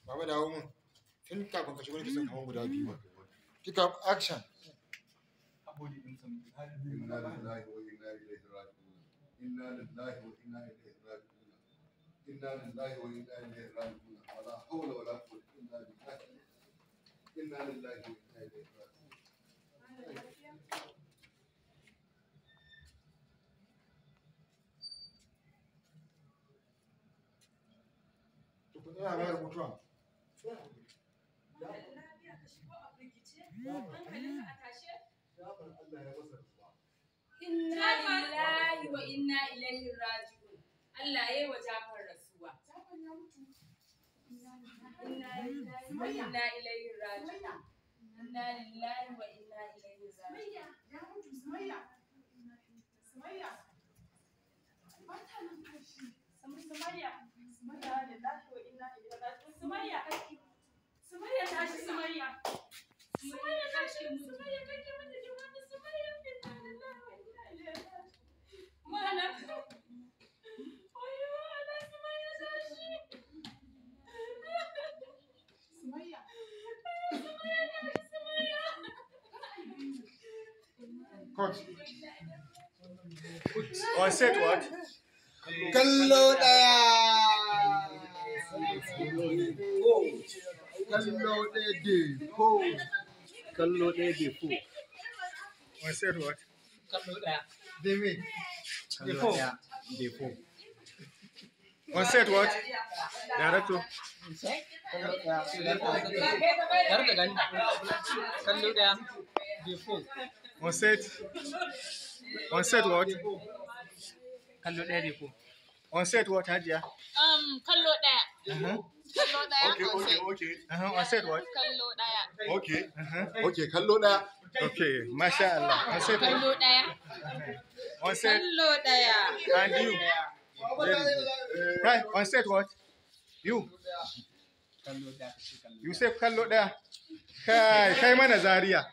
Baba dawo mun. Tun kafin ka shigo nake son kaman guda biyu. Pick up action. إنا لله وإنا إليه راجعون إنا لله وإنا إليه راجعون إنا لله وإنا إليه راجعون ولا حول ولا قوة إلا بالله إنا لله وإنا إليه راجعون Tukun ina mai rubutuwa. Inna lillahi wa inna ilaihi raji'un. Allah yayi wa Jafar rasuwa. Inna lillahi wa inna ilaihi raji'un. Inna lillahi wa inna ilaihi raji'un. Coach. On set what? Kallo daya. Kallo daya defo. Kallo ɗaya defo. On set what? Kallo ɗaya. Deme. Kallo ɗaya defo. On set what? Director. Kallo ɗaya. Yar da gani. Kallo ɗaya defo. On set. On set what? Kallo ɗaya defo. On set what, Hajiya? Kallo ɗaya. Kallo ɗaya. Okay. On set what? Kallo ɗaya. Okay. Okay, kallo ɗaya. Okay, masha Allah. On set what? Kallo ɗaya. On set. Kallo ɗaya. And you? Right, on set what? You? Kallo ɗaya. You say kallo ɗaya. Kai mana Zaria.